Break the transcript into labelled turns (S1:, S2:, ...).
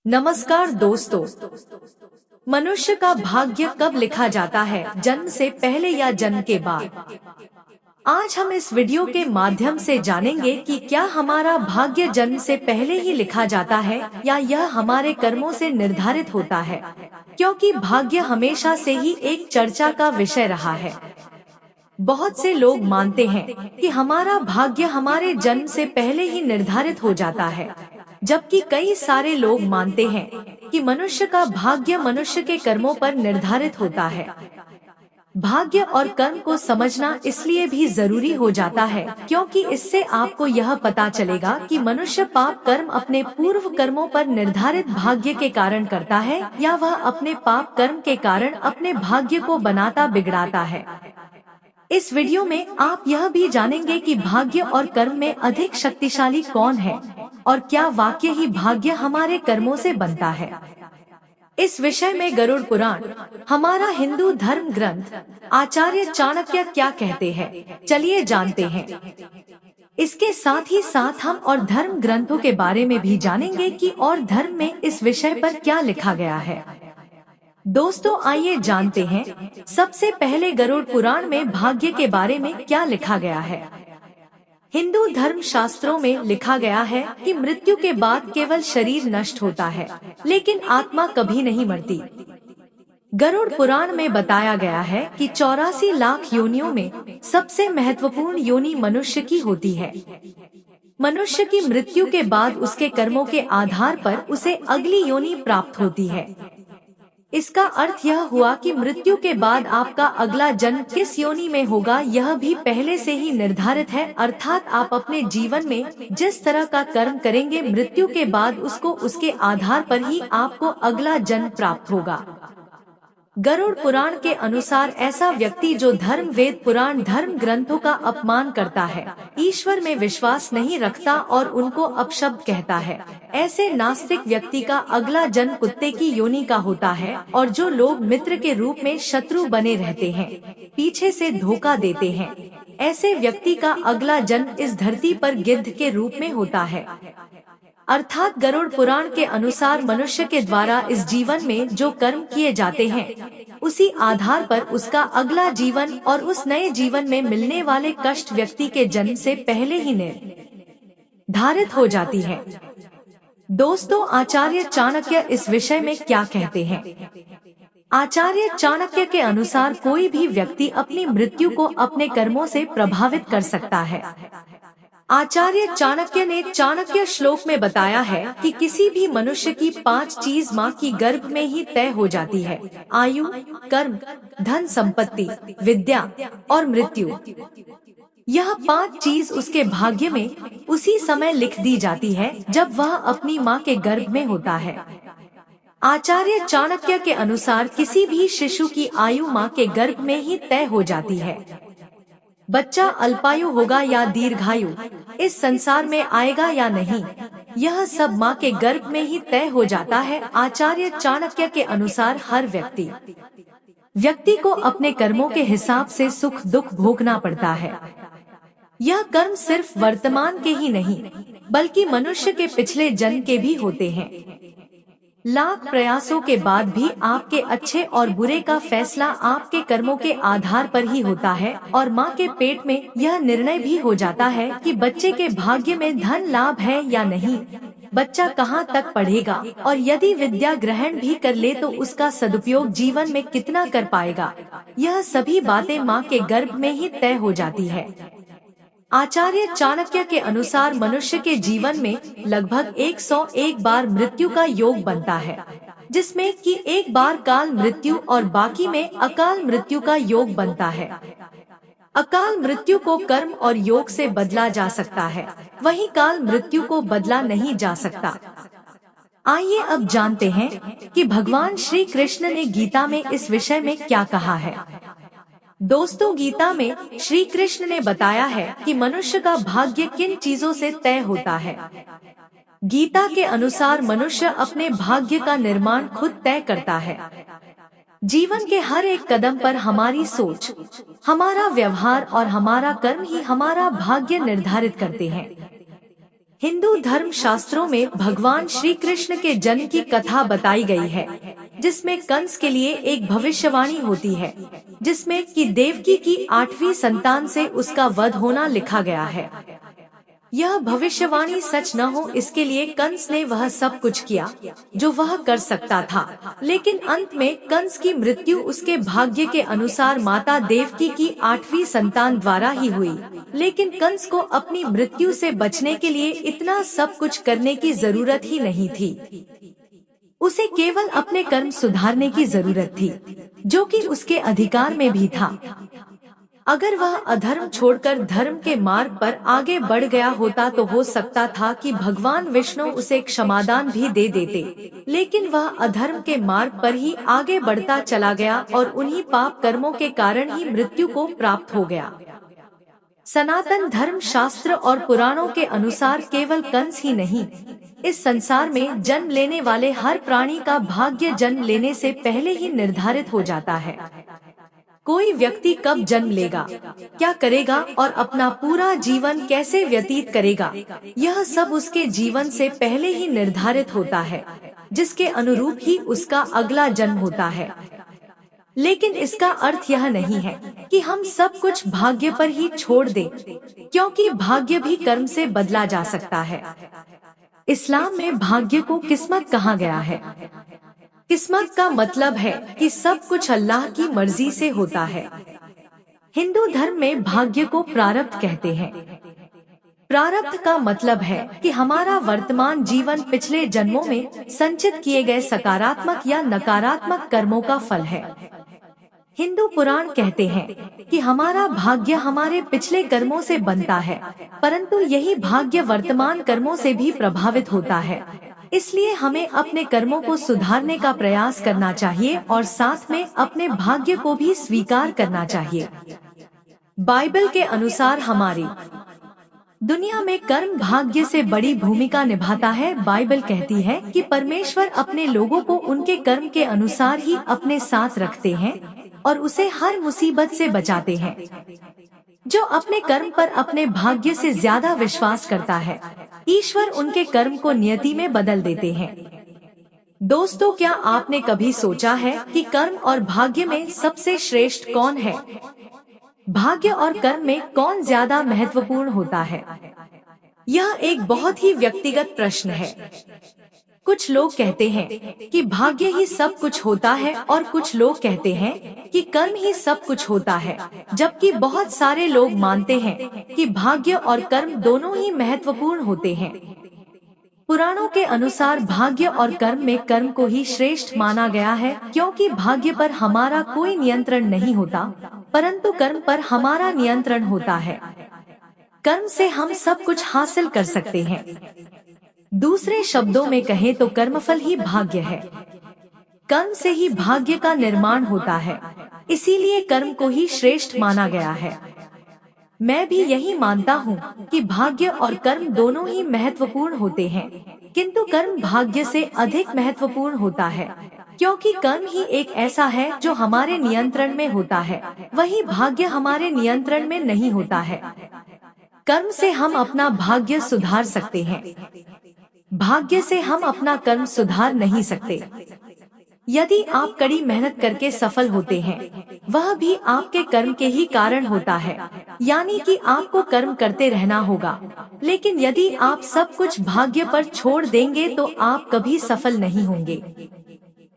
S1: नमस्कार दोस्तों। मनुष्य का भाग्य कब लिखा जाता है, जन्म से पहले या जन्म के बाद? आज हम इस वीडियो के माध्यम से जानेंगे कि क्या हमारा भाग्य जन्म से पहले ही लिखा जाता है या यह हमारे कर्मों से निर्धारित होता है, क्योंकि भाग्य हमेशा से ही एक चर्चा का विषय रहा है। बहुत से लोग मानते हैं कि हमारा भाग्य हमारे जन्म से पहले ही निर्धारित हो जाता है, जबकि कई सारे लोग मानते हैं कि मनुष्य का भाग्य मनुष्य के कर्मों पर निर्धारित होता है। भाग्य और कर्म को समझना इसलिए भी जरूरी हो जाता है क्योंकि इससे आपको यह पता चलेगा कि मनुष्य पाप कर्म अपने पूर्व कर्मों पर निर्धारित भाग्य के कारण करता है या वह अपने पाप कर्म के कारण अपने भाग्य को बनाता बिगड़ाता है। इस वीडियो में आप यह भी जानेंगे कि भाग्य और कर्म में अधिक शक्तिशाली कौन है और क्या वाकई ही भाग्य हमारे कर्मों से बनता है। इस विषय में गरुड़ पुराण, हमारा हिंदू धर्म ग्रंथ, आचार्य चाणक्य क्या कहते हैं, चलिए जानते हैं। इसके साथ ही साथ हम और धर्म ग्रंथों के बारे में भी जानेंगे कि और धर्म में इस विषय पर क्या लिखा गया है। दोस्तों आइए जानते हैं, सबसे पहले गरुड़ पुराण में भाग्य के बारे में क्या लिखा गया है। हिंदू धर्म शास्त्रों में लिखा गया है कि मृत्यु के बाद केवल शरीर नष्ट होता है, लेकिन आत्मा कभी नहीं मरती। गरुड़ पुराण में बताया गया है कि 84 लाख योनियों में सबसे महत्वपूर्ण योनि मनुष्य की होती है। मनुष्य की मृत्यु के बाद उसके कर्मों के आधार पर उसे अगली योनि प्राप्त होती है। इसका अर्थ यह हुआ कि मृत्यु के बाद आपका अगला जन्म किस योनि में होगा यह भी पहले से ही निर्धारित है, अर्थात आप अपने जीवन में जिस तरह का कर्म करेंगे मृत्यु के बाद उसको उसके आधार पर ही आपको अगला जन्म प्राप्त होगा। गरुड़ पुराण के अनुसार ऐसा व्यक्ति जो धर्म, वेद, पुराण, धर्म ग्रंथों का अपमान करता है, ईश्वर में विश्वास नहीं रखता और उनको अपशब्द कहता है, ऐसे नास्तिक व्यक्ति का अगला जन्म कुत्ते की योनि का होता है। और जो लोग मित्र के रूप में शत्रु बने रहते हैं, पीछे से धोखा देते हैं, ऐसे व्यक्ति का अगला जन्म इस धरती पर गिद्ध के रूप में होता है। अर्थात गरुड़ पुराण के अनुसार मनुष्य के द्वारा इस जीवन में जो कर्म किए जाते हैं, उसी आधार पर उसका अगला जीवन और उस नए जीवन में मिलने वाले कष्ट व्यक्ति के जन्म से पहले ही निर्धारित हो जाती है। दोस्तों आचार्य चाणक्य इस विषय में क्या कहते हैं। आचार्य चाणक्य के अनुसार कोई भी व्यक्ति अपनी मृत्यु को अपने कर्मों से प्रभावित कर सकता है। आचार्य चाणक्य ने चाणक्य श्लोक में बताया है कि किसी भी मनुष्य की 5 चीज माँ की गर्भ में ही तय हो जाती है: आयु, कर्म, धन संपत्ति, विद्या और मृत्यु। यह 5 चीज उसके भाग्य में उसी समय लिख दी जाती है जब वह अपनी माँ के गर्भ में होता है। आचार्य चाणक्य के अनुसार किसी भी शिशु की आयु माँ के गर्भ में ही तय हो जाती है। बच्चा अल्पायु होगा या दीर्घायु, इस संसार में आएगा या नहीं, यह सब माँ के गर्भ में ही तय हो जाता है। आचार्य चाणक्य के अनुसार हर व्यक्ति को अपने कर्मों के हिसाब से सुख दुख भोगना पड़ता है। यह कर्म सिर्फ वर्तमान के ही नहीं, बल्कि मनुष्य के पिछले जन्म के भी होते हैं। लाख प्रयासों के बाद भी आपके अच्छे और बुरे का फैसला आपके कर्मों के आधार पर ही होता है और माँ के पेट में यह निर्णय भी हो जाता है कि बच्चे के भाग्य में धन लाभ है या नहीं, बच्चा कहाँ तक पढ़ेगा और यदि विद्या ग्रहण भी कर ले तो उसका सदुपयोग जीवन में कितना कर पाएगा। यह सभी बातें माँ के गर्भ में ही तय हो जाती है। आचार्य चाणक्य के अनुसार मनुष्य के जीवन में लगभग 101 बार मृत्यु का योग बनता है, जिसमें कि एक बार काल मृत्यु और बाकी में अकाल मृत्यु का योग बनता है। अकाल मृत्यु को कर्म और योग से बदला जा सकता है, वहीं काल मृत्यु को बदला नहीं जा सकता। आइए अब जानते हैं कि भगवान श्री कृष्ण ने गीता में इस विषय में क्या कहा है। दोस्तों गीता में श्री कृष्ण ने बताया है कि मनुष्य का भाग्य किन चीजों से तय होता है। गीता के अनुसार मनुष्य अपने भाग्य का निर्माण खुद तय करता है। जीवन के हर एक कदम पर हमारी सोच, हमारा व्यवहार और हमारा कर्म ही हमारा भाग्य निर्धारित करते हैं। हिंदू धर्म शास्त्रों में भगवान श्री कृष्ण के जन्म की कथा बताई गई है, जिसमें कंस के लिए एक भविष्यवाणी होती है, जिसमें कि देवकी की 8वीं संतान से उसका वध होना लिखा गया है। यह भविष्यवाणी सच न हो, इसके लिए कंस ने वह सब कुछ किया जो वह कर सकता था, लेकिन अंत में कंस की मृत्यु उसके भाग्य के अनुसार माता देवकी की 8वीं संतान द्वारा ही हुई। लेकिन कंस को अपनी मृत्यु से बचने के लिए इतना सब कुछ करने की जरूरत ही नहीं थी। उसे केवल अपने कर्म सुधारने की जरूरत थी, जो कि उसके अधिकार में भी था। अगर वह अधर्म छोड़कर धर्म के मार्ग पर आगे बढ़ गया होता तो हो सकता था कि भगवान विष्णु उसे क्षमादान भी दे देते, लेकिन वह अधर्म के मार्ग पर ही आगे बढ़ता चला गया और उन्हीं पाप कर्मों के कारण ही मृत्यु को प्राप्त हो गया। सनातन धर्म शास्त्र और पुराणों के अनुसार केवल कंस ही नहीं, इस संसार में जन्म लेने वाले हर प्राणी का भाग्य जन्म लेने से पहले ही निर्धारित हो जाता है। कोई व्यक्ति कब जन्म लेगा, क्या करेगा और अपना पूरा जीवन कैसे व्यतीत करेगा, यह सब उसके जीवन से पहले ही निर्धारित होता है, जिसके अनुरूप ही उसका अगला जन्म होता है। लेकिन इसका अर्थ यह नहीं है कि हम सब कुछ भाग्य पर ही छोड़ दें, क्योंकि भाग्य भी कर्म से बदला जा सकता है। इस्लाम में भाग्य को किस्मत कहा गया है। किस्मत का मतलब है कि सब कुछ अल्लाह की मर्जी से होता है। हिंदू धर्म में भाग्य को प्रारब्ध कहते हैं। प्रारब्ध का मतलब है कि हमारा वर्तमान जीवन पिछले जन्मों में संचित किए गए सकारात्मक या नकारात्मक कर्मों का फल है। हिंदू पुराण कहते हैं कि हमारा भाग्य हमारे पिछले कर्मों से बनता है, परंतु यही भाग्य वर्तमान कर्मों से भी प्रभावित होता है। इसलिए हमें अपने कर्मों को सुधारने का प्रयास करना चाहिए और साथ में अपने भाग्य को भी स्वीकार करना चाहिए। बाइबल के अनुसार हमारी दुनिया में कर्म भाग्य से बड़ी भूमिका निभाता है। बाइबल कहती है कि परमेश्वर अपने लोगों को उनके कर्म के अनुसार ही अपने साथ रखते हैं और उसे हर मुसीबत से बचाते हैं। जो अपने कर्म पर अपने भाग्य से ज्यादा विश्वास करता है, ईश्वर उनके कर्म को नियति में बदल देते हैं। दोस्तों, क्या आपने कभी सोचा है कि कर्म और भाग्य में सबसे श्रेष्ठ कौन है? भाग्य और कर्म में कौन ज्यादा महत्वपूर्ण होता है? यह एक बहुत ही व्यक्तिगत प्रश्न है। कुछ लोग कहते हैं कि भाग्य ही सब कुछ होता है और कुछ लोग कहते हैं कि कर्म ही सब कुछ होता है, जबकि बहुत सारे लोग मानते हैं कि भाग्य और कर्म दोनों ही महत्वपूर्ण होते हैं। पुराणों के अनुसार भाग्य और कर्म में कर्म को ही श्रेष्ठ माना गया है, क्योंकि भाग्य पर हमारा कोई नियंत्रण नहीं होता, परंतु कर्म पर हमारा नियंत्रण होता है। कर्म से हम सब कुछ हासिल कर सकते हैं। दूसरे शब्दों में कहें तो कर्मफल ही भाग्य है। कर्म से ही भाग्य का निर्माण होता है, इसीलिए कर्म को ही श्रेष्ठ माना गया है। मैं भी यही मानता हूँ कि भाग्य और कर्म दोनों ही महत्वपूर्ण होते हैं, किंतु कर्म भाग्य से अधिक महत्वपूर्ण होता है, क्योंकि कर्म ही एक ऐसा है जो हमारे नियंत्रण में होता है, वही भाग्य हमारे नियंत्रण में नहीं होता है। कर्म से हम अपना भाग्य सुधार सकते हैं, भाग्य से हम अपना कर्म सुधार नहीं सकते। यदि आप कड़ी मेहनत करके सफल होते हैं, वह भी आपके कर्म के ही कारण होता है, यानी कि आपको कर्म करते रहना होगा। लेकिन यदि आप सब कुछ भाग्य पर छोड़ देंगे तो आप कभी सफल नहीं होंगे।